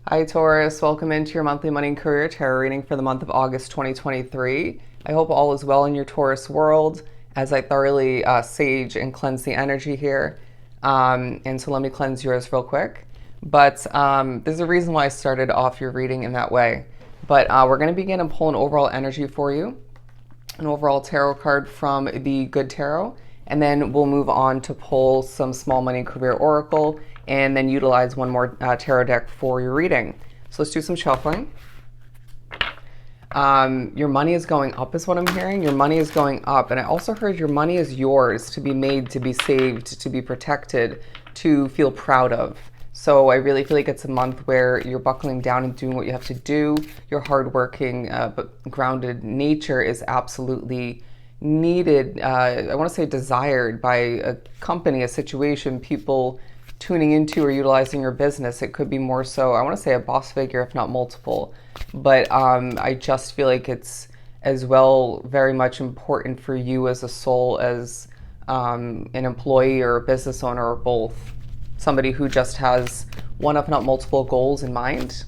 Hi Taurus, welcome into your monthly money and career tarot reading for the month of August 2023. I hope all is well in your Taurus world as I thoroughly sage and cleanse the energy here. And so let me cleanse yours real quick. But there's a reason why I started off your reading in that way. But we're going to begin and pull an overall energy for you, an overall tarot card from the Good Tarot. And then we'll move on to pull some small money career oracle and then utilize one more tarot deck for your reading. So let's do some shuffling. Your money is going up is what I'm hearing. Your money is going up. And I also heard your money is yours to be made, to be saved, to be protected, to feel proud of. So I really feel like it's a month where you're buckling down and doing what you have to do. Your hardworking but grounded nature is absolutely needed. I want to say desired by a company, a situation, people tuning into or utilizing your business. It could be more so, I want to say a boss figure, if not multiple. But I just feel like it's as well very much important for you as a soul, as an employee or a business owner or both. Somebody who just has one, if not multiple goals in mind.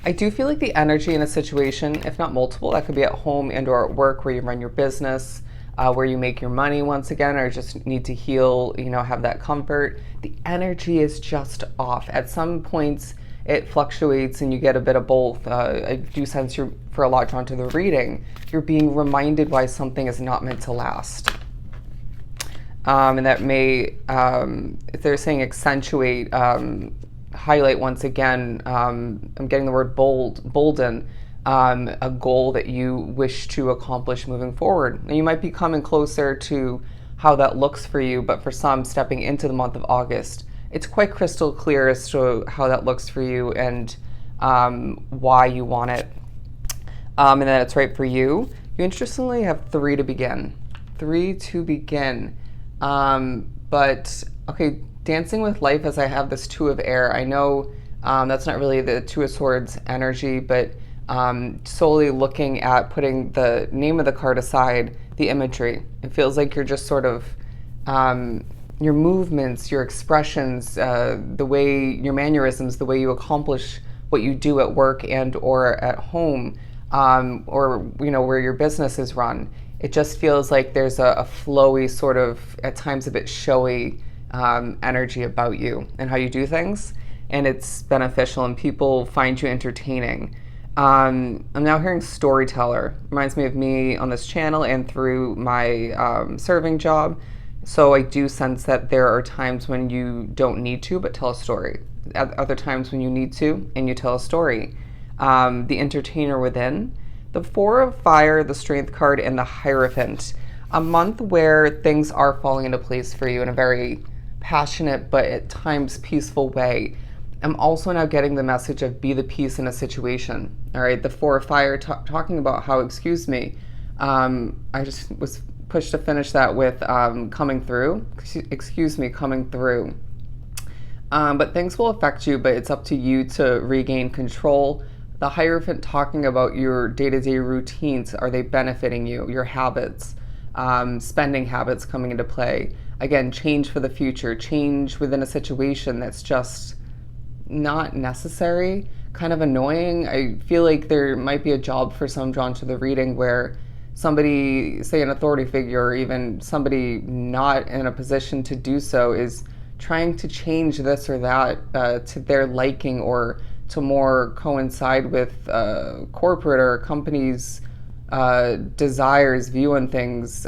I do feel like the energy in a situation, if not multiple, that could be at home and or at work where you run your business, where you make your money once again, or just need to heal, have that comfort. The energy is just off. At some points, it fluctuates and you get a bit of both. I do sense you're, for a lot drawn to the reading, you're being reminded why something is not meant to last. And that may, if they're saying accentuate, highlight once again, I'm getting the word bolden, a goal that you wish to accomplish moving forward. And you might be coming closer to how that looks for you, but for some, stepping into the month of August, it's quite crystal clear as to how that looks for you and why you want it. And that it's right for you. You interestingly have three to begin. But okay, dancing with life as I have this Two of Air. I know that's not really the Two of Swords energy, but solely looking at putting the name of the card aside, the imagery. It feels like you're just sort of, your movements, your expressions, the way, your mannerisms, the way you accomplish what you do at work and or at home, or where your business is run. It just feels like there's a flowy sort of, at times a bit showy energy about you and how you do things. And it's beneficial and people find you entertaining. I'm now hearing storyteller. Reminds me of me on this channel and through my serving job. So I do sense that there are times when you don't need to, but tell a story. Other times when you need to and you tell a story. The entertainer within. The Four of Fire, the Strength card, and the Hierophant. A month where things are falling into place for you in a very passionate but at times peaceful way. I'm also now getting the message of be the peace in a situation. All right, the Four of Fire talking about how, I just was pushed to finish that with coming through. Coming through. But things will affect you, but it's up to you to regain control. The Hierophant talking about your day-to-day routines. Are they benefiting you? Your habits, spending habits coming into play. Again, change for the future, change within a situation that's just not necessary, kind of annoying. I feel like there might be a job for some drawn to the reading where somebody, say an authority figure or even somebody not in a position to do so, is trying to change this or that to their liking or to more coincide with corporate or companies' desires, view on things,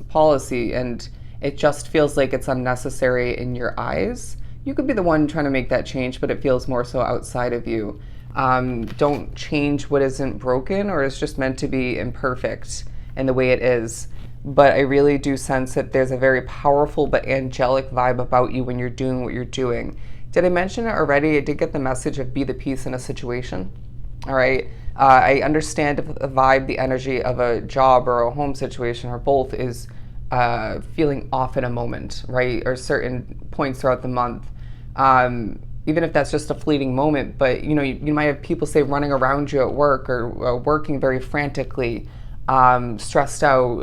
policy, and it just feels like it's unnecessary in your eyes. You could be the one trying to make that change, but it feels more so outside of you. Don't change what isn't broken or is just meant to be imperfect in the way it is. But I really do sense that there's a very powerful but angelic vibe about you when you're doing what you're doing. Did I mention it already? I did get the message of be the peace in a situation. All right. I understand if the vibe, the energy of a job or a home situation or both is feeling off in a moment, right? Or certain points throughout the month. Even if that's just a fleeting moment, but you might have people say running around you at work or working very frantically, stressed out,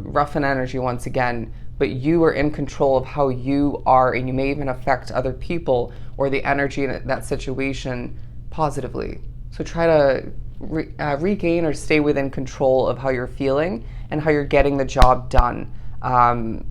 rough in energy once again, but you are in control of how you are, and you may even affect other people or the energy in that situation positively. So try to regain or stay within control of how you're feeling and how you're getting the job done and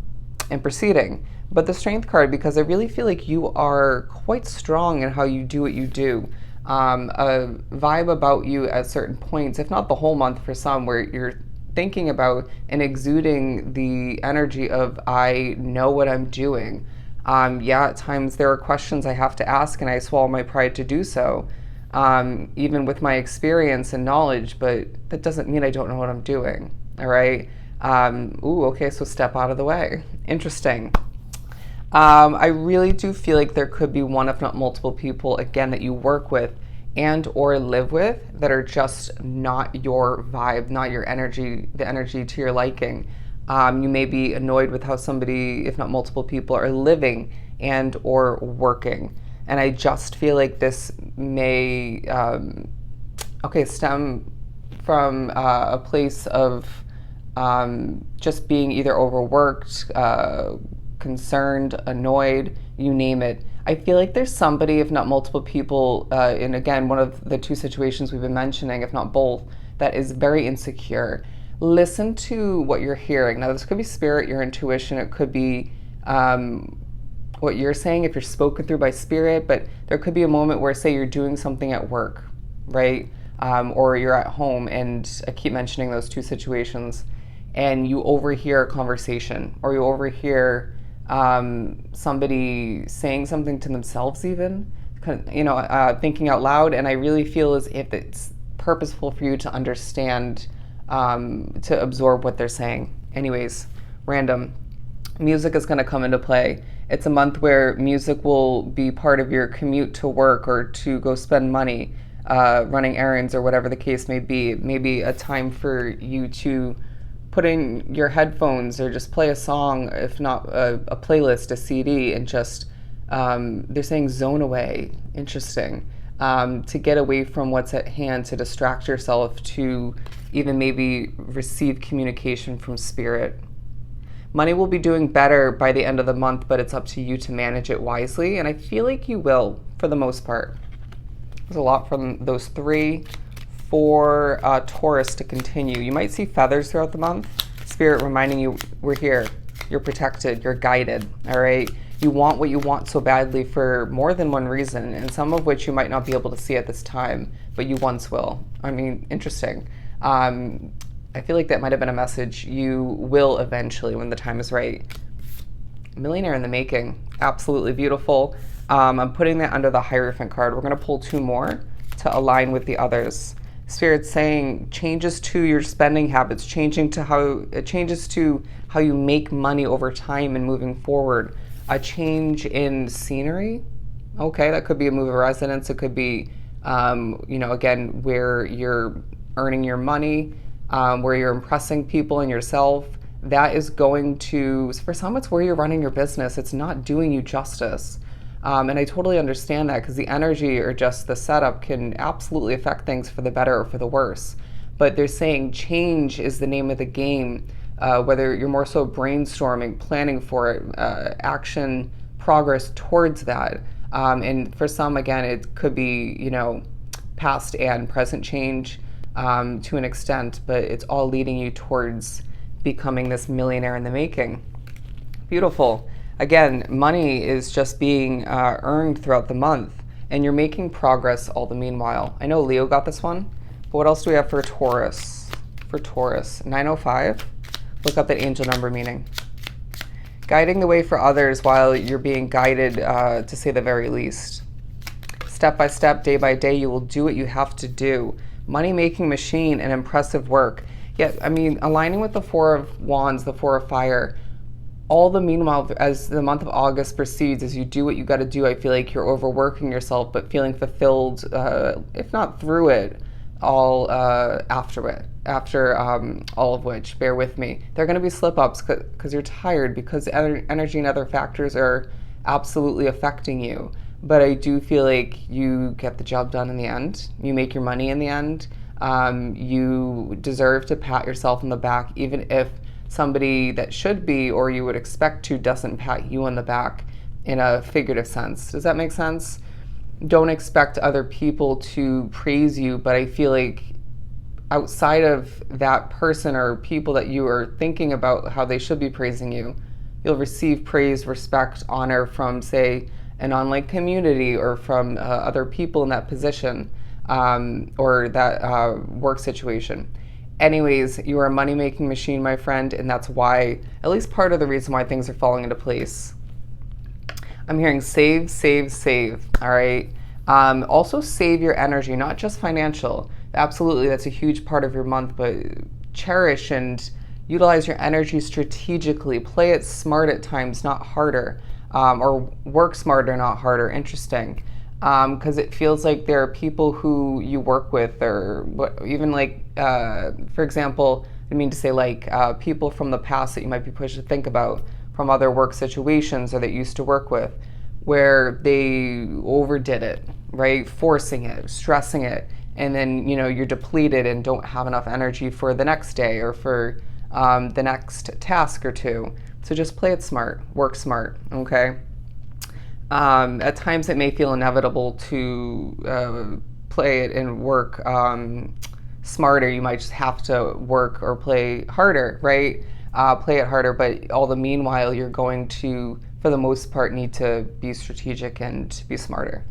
proceeding. But the Strength card, because I really feel like you are quite strong in how you do what you do. A vibe about you at certain points, if not the whole month for some, where you're thinking about and exuding the energy of, I know what I'm doing. Yeah, at times there are questions I have to ask, and I swallow my pride to do so, even with my experience and knowledge, but that doesn't mean I don't know what I'm doing. All right. Okay, so step out of the way. Interesting. I really do feel like there could be one, if not multiple people, again, that you work with and or live with that are just not your vibe, not your energy, the energy to your liking. You may be annoyed with how somebody, if not multiple people, are living and or working. And I just feel like this may, stem from a place of just being either overworked, concerned, annoyed, you name it. I feel like there's somebody, if not multiple people, in again, one of the two situations we've been mentioning, if not both, that is very insecure. Listen to what you're hearing. Now, this could be spirit, your intuition, it could be what you're saying if you're spoken through by spirit, but there could be a moment where, say, you're doing something at work, right? Or you're at home, and I keep mentioning those two situations, and you overhear a conversation, or you overhear somebody saying something to themselves, even, thinking out loud. And I really feel as if it's purposeful for you to understand, to absorb what they're saying. Anyways, random. Music is going to come into play. It's a month where music will be part of your commute to work or to go spend money, running errands, or whatever the case may be. Maybe a time for you to put in your headphones or just play a song, if not a playlist, a CD, and just, they're saying zone away. Interesting. To get away from what's at hand, to distract yourself, to even maybe receive communication from spirit. Money will be doing better by the end of the month, but it's up to you to manage it wisely, and I feel like you will, for the most part. There's a lot from those three. For Taurus to continue, you might see feathers throughout the month. Spirit reminding you, we're here, you're protected, you're guided, all right? You want what you want so badly for more than one reason, and some of which you might not be able to see at this time, but you once will. I mean, interesting. I feel like that might have been a message you will eventually when the time is right. Millionaire in the making, absolutely beautiful. I'm putting that under the Hierophant card. We're gonna pull two more to align with the others. Spirit's saying changes to your spending habits, changes to how you make money over time and moving forward. A change in scenery. Okay, that could be a move of residence. It could be, again, where you're earning your money, where you're impressing people and yourself. That is going to, for some, it's where you're running your business. It's not doing you justice. And I totally understand that, because the energy or just the setup can absolutely affect things for the better or for the worse. But they're saying change is the name of the game, whether you're more so brainstorming, planning for it, action, progress towards that. And for some, again, it could be, past and present change to an extent, but it's all leading you towards becoming this millionaire in the making. Beautiful. Again, money is just being earned throughout the month, and you're making progress all the meanwhile. I know Leo got this one, but what else do we have for Taurus? For Taurus, 905. Look up that angel number meaning. Guiding the way for others while you're being guided, to say the very least. Step by step, day by day, you will do what you have to do. Money-making machine and impressive work. Yet, I mean, aligning with the Four of Wands, the Four of Fire, all the meanwhile, as the month of August proceeds, as you do what you got to do, I feel like you're overworking yourself, but feeling fulfilled, if not through it, all after it. After all of which, bear with me, there are going to be slip-ups because you're tired, because energy and other factors are absolutely affecting you. But I do feel like you get the job done in the end. You make your money in the end. You deserve to pat yourself on the back, even if somebody that should be, or you would expect to, doesn't pat you on the back in a figurative sense. Does that make sense? Don't expect other people to praise you, but I feel like outside of that person or people that you are thinking about how they should be praising you, you'll receive praise, respect, honor from, say, an online community or from other people in that position or that work situation. Anyways, you are a money-making machine, my friend, and that's why, at least part of the reason why things are falling into place. I'm hearing save, save, save, all right? Also save your energy, not just financial. Absolutely, that's a huge part of your month, but cherish and utilize your energy strategically. Play it smart at times, not harder, or work smarter, not harder. Interesting. Because it feels like there are people who you work with, or even like, for example, I mean to say like people from the past that you might be pushed to think about from other work situations or that you used to work with, where they overdid it, right? Forcing it, stressing it, and then you're depleted and don't have enough energy for the next day or for the next task or two. So just play it smart, work smart, okay? At times it may feel inevitable to play it and work smarter. You might just have to work or play harder, right? Play it harder, but all the meanwhile, you're going to, for the most part, need to be strategic and be smarter.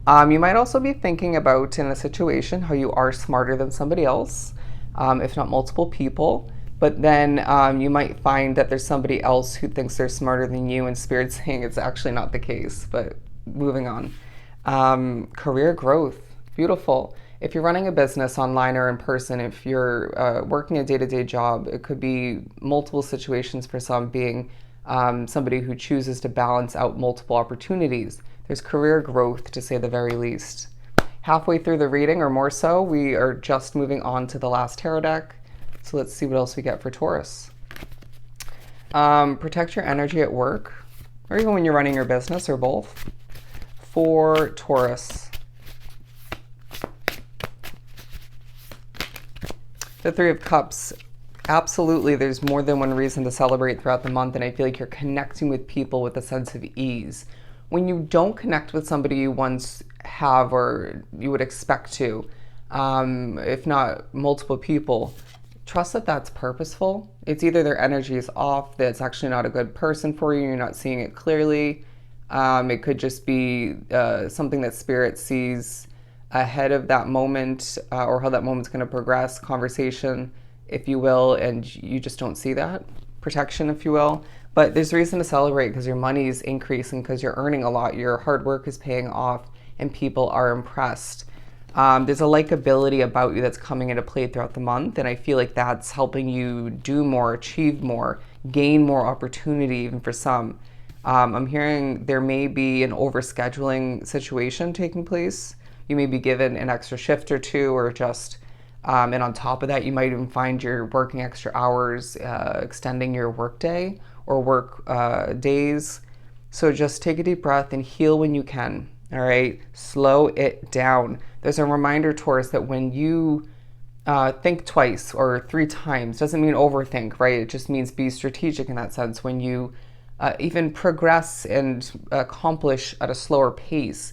You might also be thinking about, in a situation, how you are smarter than somebody else, if not multiple people. But then you might find that there's somebody else who thinks they're smarter than you, and Spirit's saying it's actually not the case. But moving on. Career growth. Beautiful. If you're running a business online or in person, if you're working a day-to-day job, it could be multiple situations for some, being somebody who chooses to balance out multiple opportunities. There's career growth, to say the very least. Halfway through the reading, or more so, we are just moving on to the last tarot deck. So let's see what else we get for Taurus. Protect your energy at work, or even when you're running your business, or both. For Taurus. The Three of Cups. Absolutely, there's more than one reason to celebrate throughout the month, and I feel like you're connecting with people with a sense of ease. When you don't connect with somebody you once have or you would expect to, if not multiple people, trust that that's purposeful. It's either their energy is off, that's actually not a good person for you, you're not seeing it clearly. It could just be something that Spirit sees ahead of that moment, or how that moment's going to progress, conversation, if you will, and you just don't see that. Protection, if you will. But there's reason to celebrate because your money is increasing, because you're earning a lot, your hard work is paying off, and people are impressed. There's a likability about you that's coming into play throughout the month, and I feel like that's helping you do more, achieve more, gain more opportunity, even for some. I'm hearing there may be an overscheduling situation taking place. You may be given an extra shift or two, or just, and on top of that, you might even find you're working extra hours, extending your work day or work days. So just take a deep breath and heal when you can. All right, slow it down. There's a reminder, Taurus, that when you think twice or 3 times, doesn't mean overthink, right? It just means be strategic in that sense. When you even progress and accomplish at a slower pace,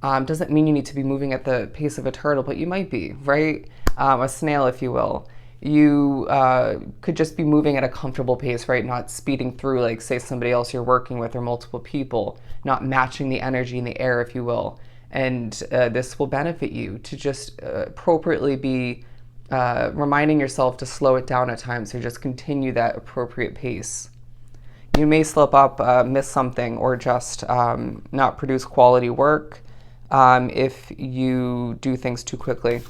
doesn't mean you need to be moving at the pace of a turtle, but you might be, right? A snail, if you will. You could just be moving at a comfortable pace, right? Not speeding through, like, say, somebody else you're working with or multiple people, not matching the energy in the air, if you will. And this will benefit you to just appropriately be reminding yourself to slow it down at times, or just continue that appropriate pace. You may slip up, miss something, or just not produce quality work if you do things too quickly.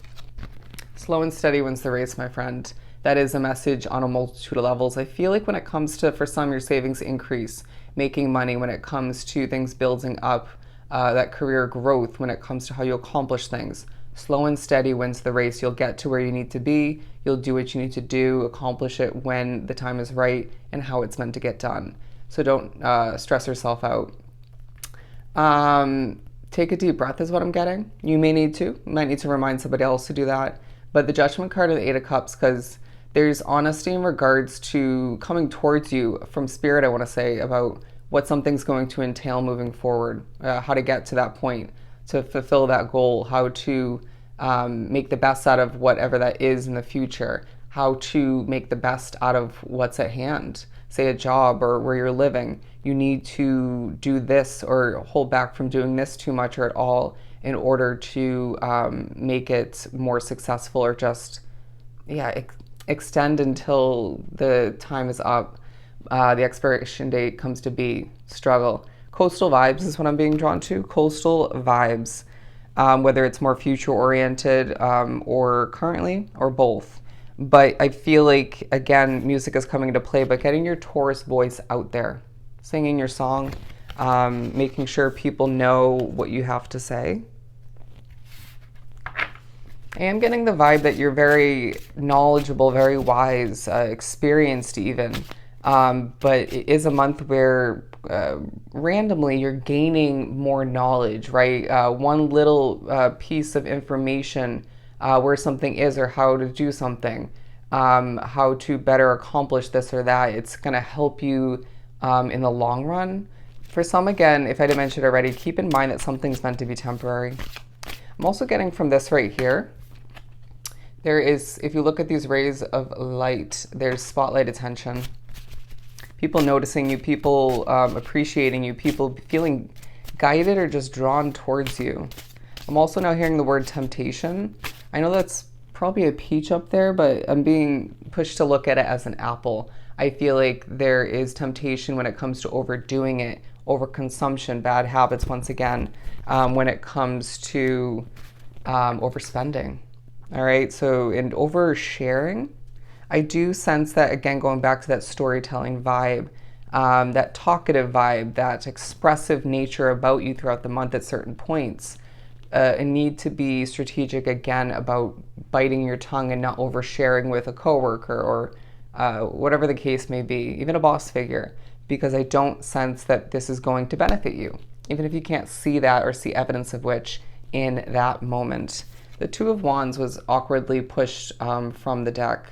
Slow and steady wins the race, my friend. That is a message on a multitude of levels. I feel like when it comes to, for some, your savings increase, making money, when it comes to things building up, that career growth, when it comes to how you accomplish things, slow and steady wins the race. You'll get to where you need to be. You'll do what you need to do, accomplish it when the time is right and how it's meant to get done. So don't stress yourself out. Take a deep breath is what I'm getting. You may need to. You might need to remind somebody else to do that. But the Judgment card of the 8 of Cups, because There's honesty in regards to coming towards you from spirit, I want to say, about what something's going to entail moving forward, how to get to that point, to fulfill that goal, how to make the best out of whatever that is in the future, how to make the best out of what's at hand, say a job or where you're living. You need to do this or hold back from doing this too much or at all in order to make it more successful, or just, yeah, extend until the time is up, the expiration date comes to be. Struggle. Coastal vibes is what I'm being drawn to. Coastal vibes, whether it's more future oriented or currently, or both. But I feel like, again, music is coming into play, but getting your Taurus voice out there, singing your song, making sure people know what you have to say. I am getting the vibe that you're very knowledgeable, very wise, experienced even. But it is a month where randomly you're gaining more knowledge, right? One little piece of information where something is, or how to do something, how to better accomplish this or that. It's going to help you in the long run. For some, again, if I didn't mention it already, keep in mind that something's meant to be temporary. I'm also getting from this right here, there is, if you look at these rays of light, there's spotlight attention. People noticing you, people appreciating you, people feeling guided or just drawn towards you. I'm also now hearing the word temptation. I know that's probably a peach up there, but I'm being pushed to look at it as an apple. I feel like there is temptation when it comes to overdoing it, overconsumption, bad habits once again, when it comes to overspending. All right, so in oversharing, I do sense that, again, going back to that storytelling vibe, that talkative vibe, that expressive nature about you throughout the month at certain points, a need to be strategic, again, about biting your tongue and not oversharing with a coworker or whatever the case may be, even a boss figure, because I don't sense that this is going to benefit you, even if you can't see that or see evidence of which in that moment. The Two of Wands was awkwardly pushed from the deck.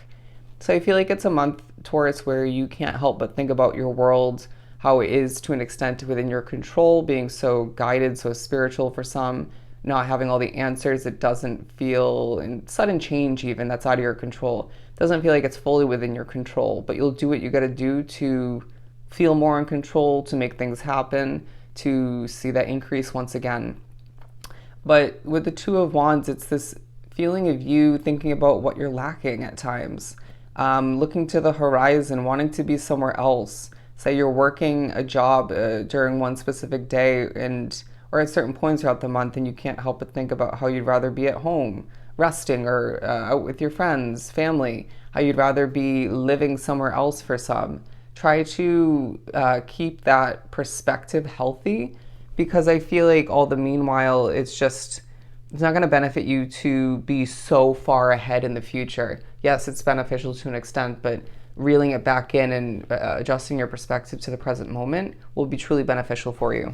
So I feel like it's a month, Taurus, where you can't help but think about your world, how it is to an extent within your control, being so guided, so spiritual for some, not having all the answers. It doesn't feel, and sudden change even, that's out of your control. It doesn't feel like it's fully within your control, but you'll do what you gotta do to feel more in control, to make things happen, to see that increase once again. But with the Two of Wands, it's this feeling of you thinking about what you're lacking at times, looking to the horizon, wanting to be somewhere else. Say you're working a job during one specific day or at certain points throughout the month, and you can't help but think about how you'd rather be at home, resting, or out with your friends, family, how you'd rather be living somewhere else for some. Try to keep that perspective healthy, because I feel like all the meanwhile, it's not going to benefit you to be so far ahead in the future. Yes, it's beneficial to an extent, but reeling it back in and adjusting your perspective to the present moment will be truly beneficial for you.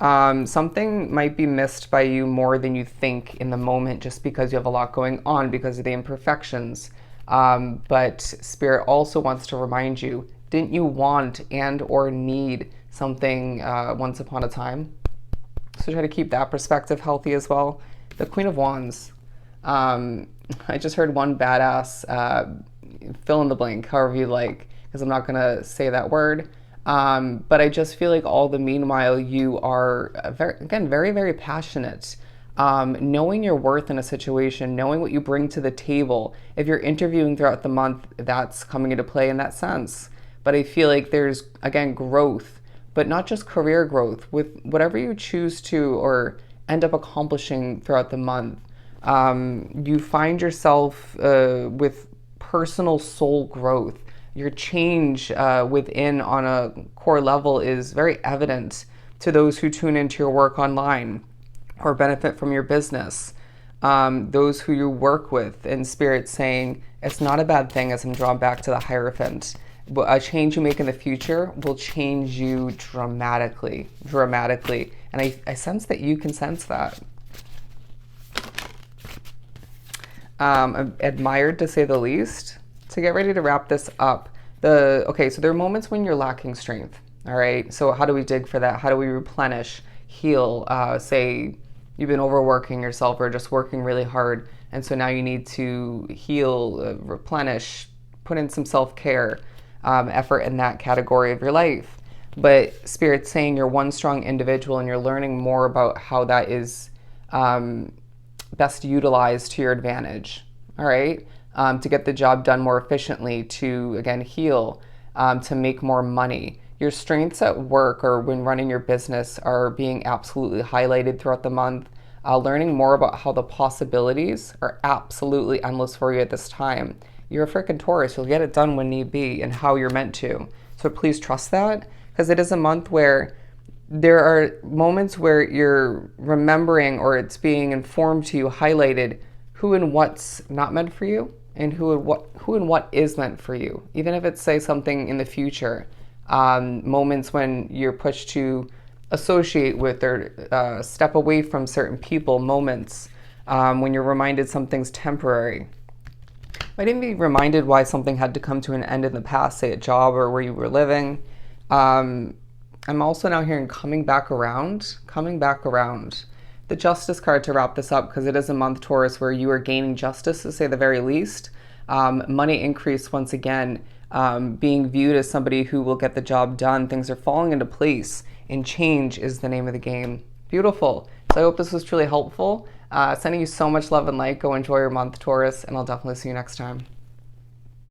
Something might be missed by you more than you think in the moment, just because you have a lot going on because of the imperfections. But Spirit also wants to remind you, didn't you want and or need something once upon a time? So try to keep that perspective healthy as well. The Queen of Wands. I just heard one badass, fill in the blank, however you like, because I'm not going to say that word. But I just feel like all the meanwhile, you are, very, very passionate. Knowing your worth in a situation, knowing what you bring to the table. If you're interviewing throughout the month, that's coming into play in that sense. But I feel like there's, again, growth, but not just career growth. With whatever you choose to or end up accomplishing throughout the month, you find yourself with personal soul growth. Your change within on a core level is very evident to those who tune into your work online or benefit from your business. Those who you work with, in Spirit saying, it's not a bad thing, as I'm drawn back to the Hierophant. A change you make in the future will change you dramatically. And I sense that you can sense that. admired to say the least. To get ready to wrap this up, okay, so there are moments when you're lacking strength. All right, so how do we dig for that? How do we replenish, heal? Say you've been overworking yourself or just working really hard, and so now you need to heal, replenish, put in some self-care effort in that category of your life. But Spirit's saying you're one strong individual and you're learning more about how that is best utilized to your advantage, all right? To get the job done more efficiently, to, again, heal, to make more money. Your strengths at work or when running your business are being absolutely highlighted throughout the month. Learning more about how the possibilities are absolutely endless for you at this time. You're a freaking Taurus. You'll get it done when need be and how you're meant to. So please trust that, because it is a month where there are moments where you're remembering or it's being informed to you, highlighted, who and what's not meant for you and who and what is meant for you. Even if it's, say, something in the future, moments when you're pushed to associate with or step away from certain people, moments when you're reminded something's temporary. Might even be reminded why something had to come to an end in the past, say a job or where you were living. I'm also now hearing coming back around. The Justice card to wrap this up, because it is a month, Taurus, where you are gaining justice, to say the very least. Money increase once again, being viewed as somebody who will get the job done. Things are falling into place, and change is the name of the game. Beautiful. So I hope this was truly helpful. Sending you so much love and light. Go enjoy your month, Taurus, and I'll definitely see you next time.